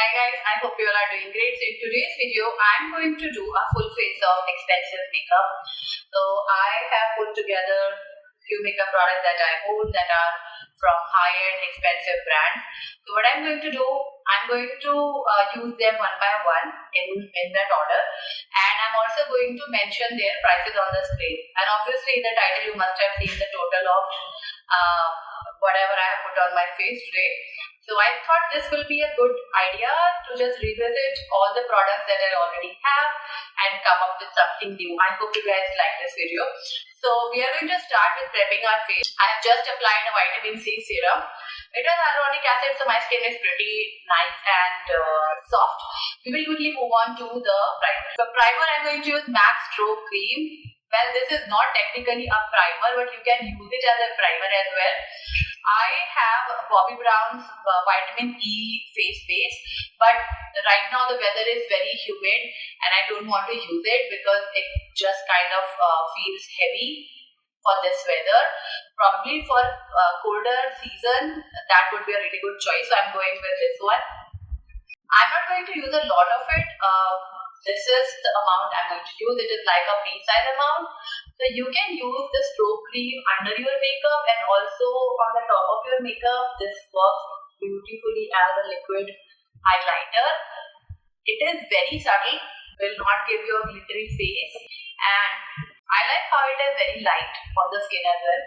Hi guys, I hope you all are doing great. So in today's video, I'm going to do a full face of expensive makeup. So I have put together few makeup products that I own that are from high-end expensive brands. So what I'm going to do, I'm going to use them one by one in that order, and I'm also going to mention their prices on the screen. And obviously in the title you must have seen the total of whatever I have put on my face today. So I thought this will be a good idea to just revisit all the products that I already have and come up with something new. I hope you guys like this video. So we are going to start with prepping our face. I have just applied a vitamin C serum. It has hyaluronic acid, so my skin is pretty nice and soft. We will quickly move on to the primer. The primer I'm going to use MAC Strobe cream. Well, this is not technically a primer, but you can use it as a primer as well. I have Bobbi Brown's vitamin E face base, but right now the weather is very humid and I don't want to use it because it just kind of feels heavy for this weather. Probably for colder season, that would be a really good choice. So I'm going with this one. I'm not going to use a lot of it. This is the amount I'm going to use. It is like a pea-size amount. So you can use the strobe cream under your makeup and also on the top of your makeup. This works beautifully as a liquid highlighter. It is very subtle, will not give you a glittery face, and I like how it is very light on the skin as well.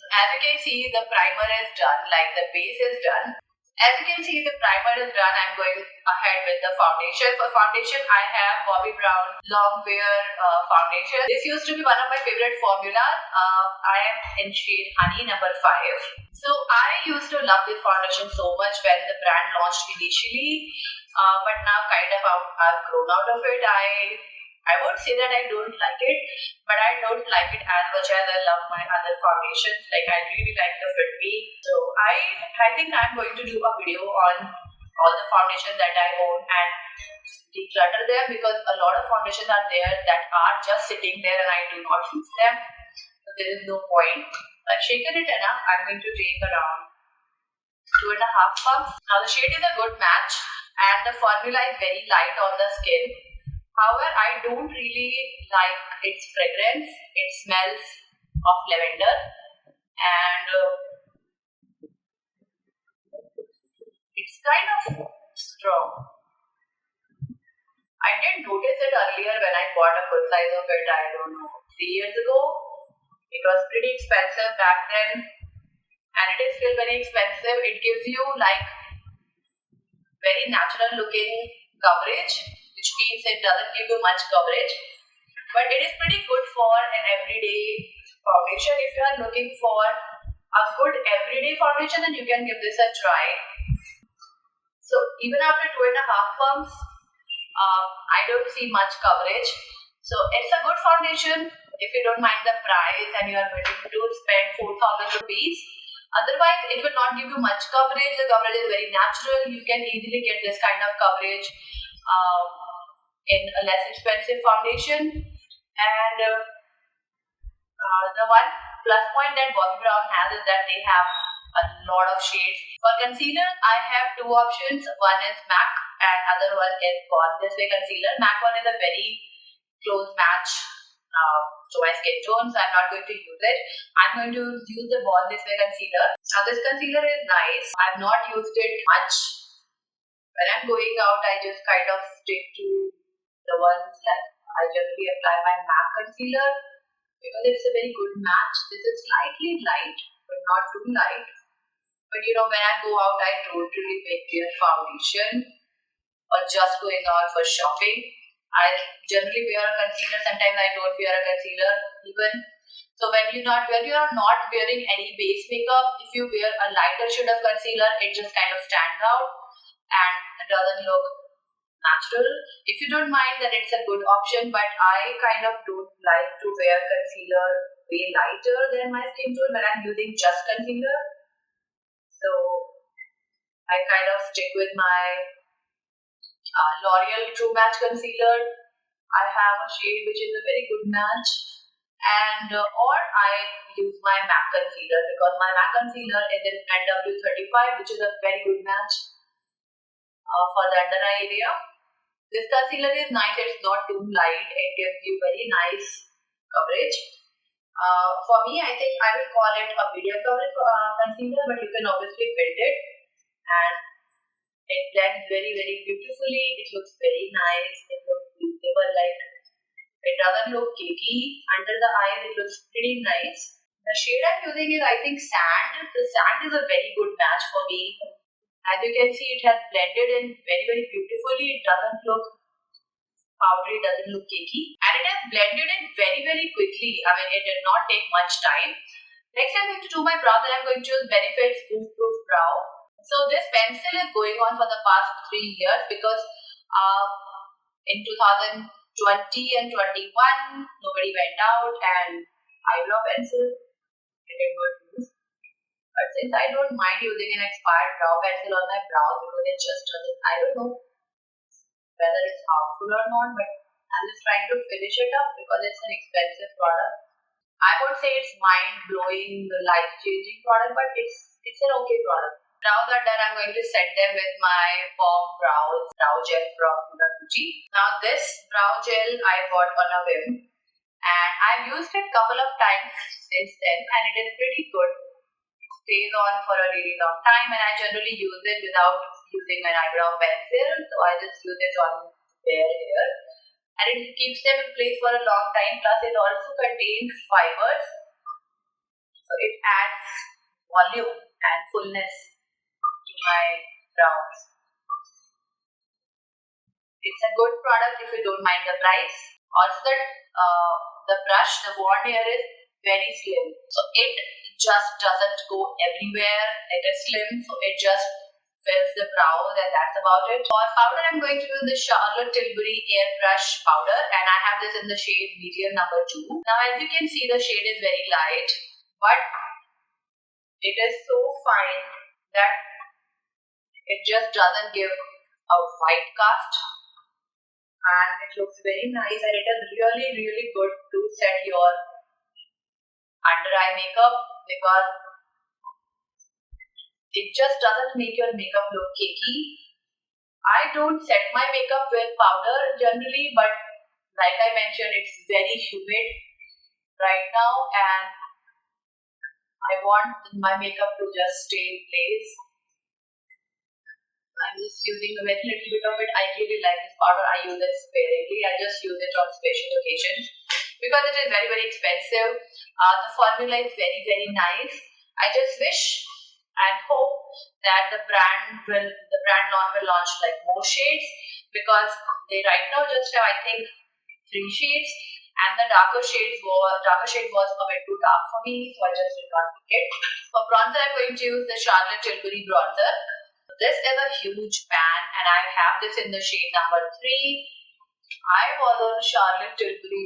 As you can see, the primer is done, like the base is done. As you can see, the primer is done. I'm going ahead with the foundation. For foundation, I have Bobbi Brown Long Wear foundation. This used to be one of my favorite formulas. I am in shade Honey number 5. So I used to love this foundation so much when the brand launched initially, but now kind of I've grown out of it. I won't say that I don't like it, but I don't like it as much as I love my other foundations. Like, I really like the Fit Me. So I think I'm going to do a video on all the foundations that I own and declutter them, because a lot of foundations are there that are just sitting there and I do not use them. So there is no point. I've shaken it enough. I'm going to take around 2.5 pumps. Now the shade is a good match and the formula is very light on the skin. However, I don't really like its fragrance. It smells of lavender and it's kind of strong. I didn't notice it earlier when I bought a full size of it, I don't know, 3 years ago. It was pretty expensive back then and it is still very expensive. It gives you like very natural looking coverage, which means it doesn't give you much coverage, but it is pretty good for an everyday foundation. If you are looking for a good everyday foundation, then you can give this a try. So even after 2.5 pumps, I don't see much coverage. So it's a good foundation if you don't mind the price and you are willing to spend 4,000 rupees. Otherwise, it will not give you much coverage. The coverage is very natural. You can easily get this kind of coverage in a less expensive foundation. And the one plus point that Bobbi Brown has is that they have a lot of shades. For concealer, I have 2 options. One is MAC and other one is Born This Way concealer. MAC one is a very close match to my skin tone, so I'm not going to use it. I'm going to use the Born This Way concealer. Now this concealer is nice. I've not used it much. When I'm going out, I just kind of stick to the ones like I generally apply my MAC concealer because it's a very good match. This is slightly light, but not too light. But you know, when I go out, I don't really wear foundation or just going out for shopping. I generally wear a concealer. Sometimes I don't wear a concealer even. So when you're not wearing any base makeup, if you wear a lighter shade of concealer, it just kind of stands out and it doesn't look natural. If you don't mind, then it's a good option, but I kind of don't like to wear concealer way lighter than my skin tone when I'm using just concealer. So I kind of stick with my L'Oreal True Match concealer. I have a shade which is a very good match, and or I use my MAC concealer because my MAC concealer is in NW35, which is a very good match. for the under eye area. This concealer is nice, it's not too light, it gives you very nice coverage. For me, I think I will call it a medium coverage concealer, but you can obviously build it, and it blends very, very beautifully. It looks very nice, it looks beautiful, like it doesn't look cakey under the eyes, it looks pretty nice. The shade I'm using is, I think, Sand. The Sand is a very good match for me. As you can see, it has blended in very, very beautifully. It doesn't look powdery, doesn't look cakey. And it has blended in very, very quickly. I mean, it did not take much time. Next, I'm going to do my brows, and I'm going to use Benefit's Goof Proof Brow. So this pencil is going on for the past 3 years because in 2020 and 21, nobody went out, and eyebrow pencil didn't go to use. But since I don't mind using an expired brow pencil on my brows because it just doesn't, I don't know whether it's harmful or not, but I'm just trying to finish it up because it's an expensive product. I won't say it's mind-blowing, life-changing product, but it's an okay product. Brows are done. I'm going to set them with my Palm brow gel from HUDA. Now this brow gel I bought on a whim, and I've used it a couple of times since then, and it is pretty good. It stays on for a really long time, and I generally use it without using an eyebrow pencil, so I just use it on bare hair, and it keeps them in place for a long time. Plus it also contains fibers, so it adds volume and fullness to my brows. It's a good product if you don't mind the price. Also the brush, the wand here is very slim, so it just doesn't go everywhere. It is slim, so it just fills the brows, and that's about it. For powder, I'm going to use the Tilbury Airbrush powder, and I have this in the shade medium number 2. Now as you can see, the shade is very light, but it is so fine that it just doesn't give a white cast, and it looks very nice, and it is really, really good to set your under eye makeup because it just doesn't make your makeup look cakey. I don't set my makeup with powder generally, but like I mentioned, it's very humid right now, and I want my makeup to just stay in place. I'm just using a very little bit of it. I really like this powder. I use it sparingly. I just use it on special occasions because it is very, very expensive. The formula is very, very nice. I just wish and hope that the brand will launch like more shades, because they right now just have, I think, 3 shades, and the darker shade was a bit too dark for me, so I just did not pick it. For bronzer, I'm going to use the Tilbury bronzer. This is a huge pan, and I have this in the shade number 3. I was on Tilbury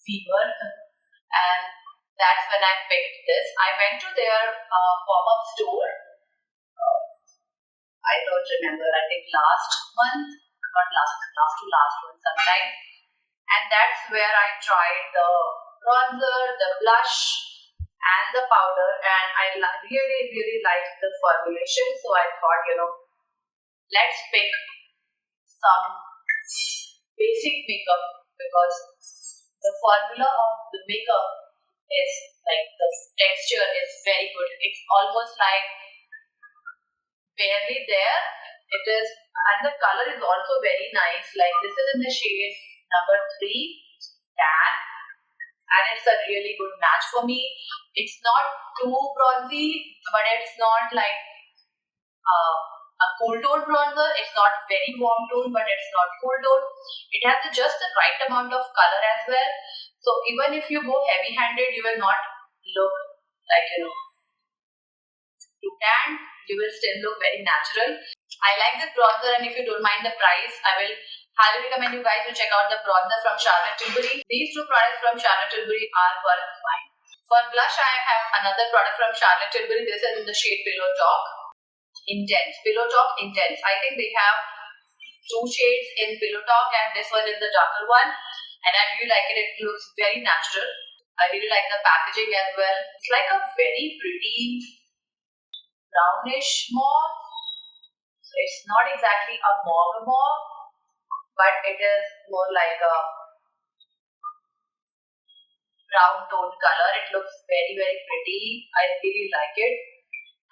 fever, and that's when I picked this. I went to their pop-up store. I don't remember. I think last month, not last to last one sometime. And that's where I tried the bronzer, the blush, and the powder, and I really, really liked the formulation. So I thought, let's pick some basic makeup, because the formula of the makeup is like, the texture is very good. It's almost like barely there. It is, and the color is also very nice. Like this is in the shade number 3, tan, and it's a really good match for me. It's not too bronzy, but it's not like a cool tone bronzer. It's not very warm tone, but it's not cool tone. It has just the right amount of color as well. So even if you go heavy-handed, you will not look like, too tan. You will still look very natural. I like this bronzer, and if you don't mind the price, I will highly recommend you guys to check out the bronzer from Tilbury. These 2 products from Tilbury are worth buying. For blush, I have another product from Tilbury. This is in the shade Pillow Talk Intense. Pillow Talk Intense. I think they have 2 shades in Pillow Talk, and this one is the darker one. And I really like it. It looks very natural. I really like the packaging as well. It's like a very pretty brownish mauve. So It's not exactly a mauve mauve, but it is more like a brown tone color. It looks very pretty. I really like it.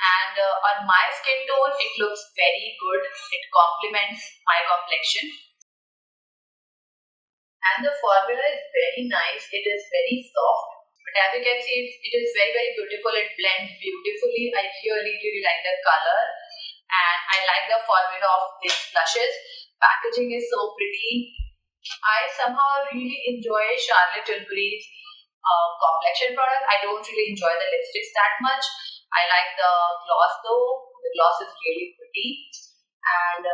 And on my skin tone, it looks very good. It complements my complexion. And the formula is very nice. It is very soft. But as you can see, it is very beautiful. It blends beautifully. I really like the color. And I like the formula of these blushes. Packaging is so pretty. I somehow really enjoy Charlotte Tilbury's complexion products. I don't really enjoy the lipsticks that much. I like the gloss though. The gloss is really pretty. And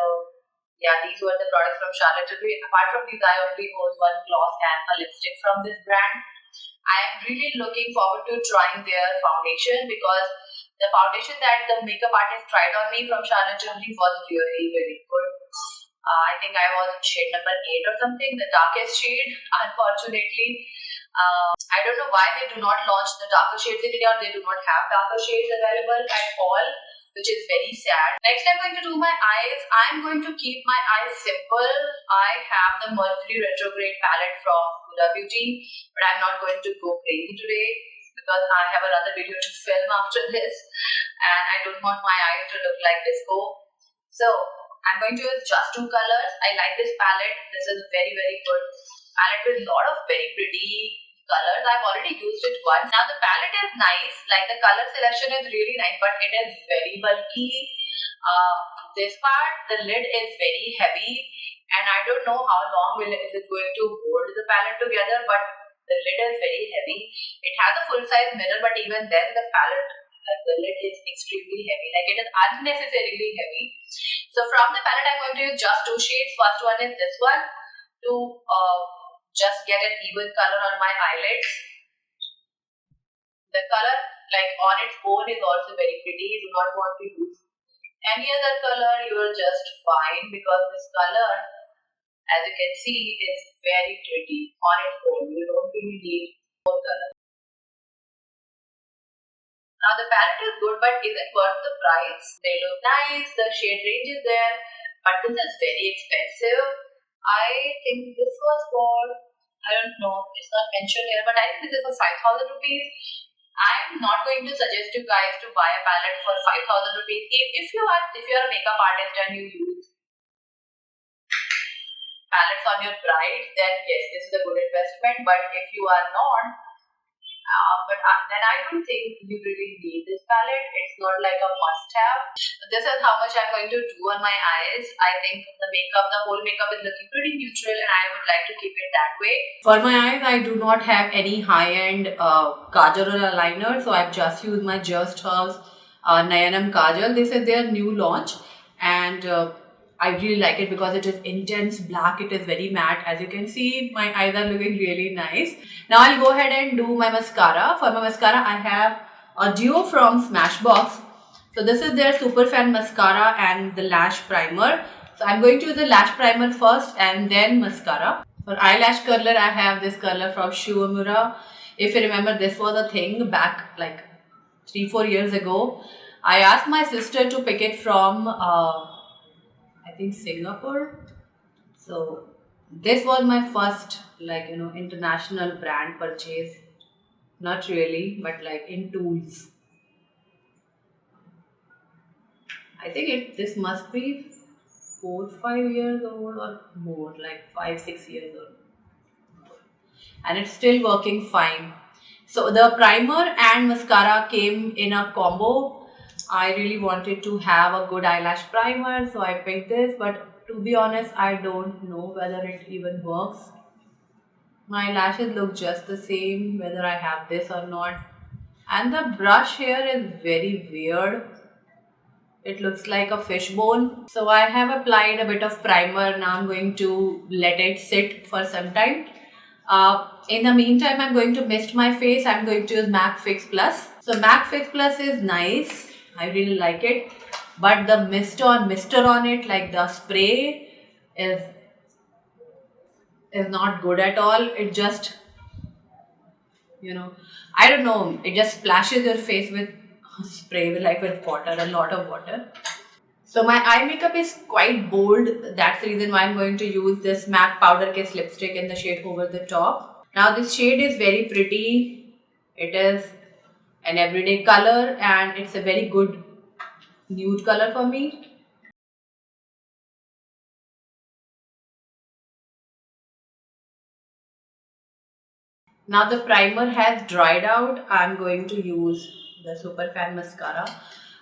yeah, these were the products from Charlotte Tilbury. Apart from these, I only own one gloss and a lipstick from this brand. I am really looking forward to trying their foundation, because the foundation that the makeup artist tried on me from Charlotte Tilbury was very good. I think I was in shade number 8 or something, the darkest shade, unfortunately. I don't know why they do not launch the darker shades in India, or they do not have darker shades available at all, which is very sad. Next, I'm going to do my eyes. I'm going to keep my eyes simple. I have the Mercury Retrograde palette from HUDA Beauty, but I'm not going to go crazy today because I have another video to film after this, and I don't want my eyes to look like disco. So I'm going to use just 2 colors. I like this palette. This is very good palette with a lot of very pretty colors. I've already used it once. Now the palette is nice, like the color selection is really nice, but it is very bulky. This part, the lid is very heavy, and I don't know how long is it going to hold the palette together, but the lid is very heavy. It has a full size mirror, but even then the palette, like the lid is extremely heavy, like it is unnecessarily heavy. So from the palette, I'm going to use just 2 shades. First one is this one, to just get an even color on my eyelids. The color, like on its own, is also very pretty. You do not want to use any other color. You are just fine, because this color, as you can see, is very pretty on its own. You don't really need more color. Now the palette is good, but is it worth the price? They look nice, the shade range is there, but this is very expensive. I think this was for, I don't know, it's not mentioned here, but I think this is for 5,000 rupees. I'm not going to suggest you guys to buy a palette for 5,000 rupees. If you are a makeup artist and you use palettes on your bride, then yes, this is a good investment. But if you are not, then I don't think you really need this palette. It's not like a must-have. This is how much I'm going to do on my eyes. I think the whole makeup is looking pretty neutral, and I would like to keep it that way. For my eyes, I do not have any high-end kajal or eyeliner, so I've just used my Just Herbs Nayanam Kajal. This is their new launch, and I really like it because it is intense black. It is very matte. As you can see, my eyes are looking really nice. Now I'll go ahead and do my mascara. For my mascara, I have a duo from Smashbox. So this is their Super Fan Mascara and the Lash Primer. So I'm going to use the Lash Primer first and then mascara. For eyelash curler, I have this curler from Shuamura. If you remember, this was a thing back like 3-4 years ago. I asked my sister to pick it from I think Singapore. So this was my first international brand purchase. Not really, but like in tools. I think this must be 4-5 years old or more, like 5-6 years old, and it's still working fine. So the primer and mascara came in a combo. I really wanted to have a good eyelash primer, so I picked this, but to be honest, I don't know whether it even works. My lashes look just the same whether I have this or not, and the brush here is very weird. It looks like a fishbone. So I have applied a bit of primer. Now I'm going to let it sit for some time. In the meantime, I'm going to mist my face. I'm going to use MAC Fix Plus. So MAC Fix Plus is nice. I really like it. But the mister on it, like the spray, is not good at all. It just, I don't know. It just splashes your face with spray, like with water, a lot of water. So my eye makeup is quite bold. That's the reason why I'm going to use this MAC Powder Kiss lipstick in the shade Over the Top. Now this shade is very pretty. It is an everyday color and it's a very good nude color for me. Now the primer has dried out. I'm going to use the Super Fan Mascara.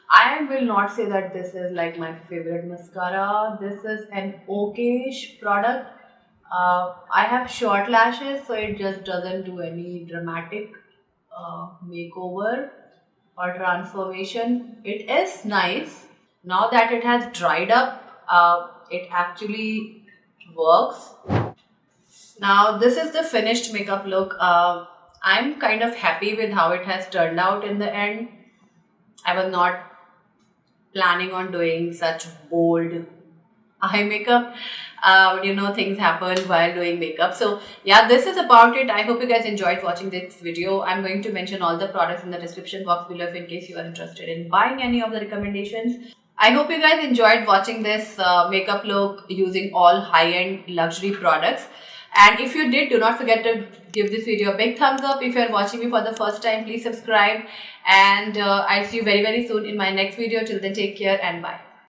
I will not say that this is like my favorite mascara. This is an okayish product. I have short lashes, so it just doesn't do any dramatic makeover or transformation. It is nice. Now that it has dried up, it actually works. Now this is the finished makeup look. I'm kind of happy with how it has turned out in the end. I was not planning on doing such bold eye makeup. Things happen while doing makeup. So yeah, this is about it. I hope you guys enjoyed watching this video. I'm going to mention all the products in the description box below in case you are interested in buying any of the recommendations. I hope you guys enjoyed watching this makeup look using all high-end luxury products. And if you did, do not forget to give this video a big thumbs up. If you are watching me for the first time, please subscribe. And I'll see you very, very soon in my next video. Till then, take care and bye.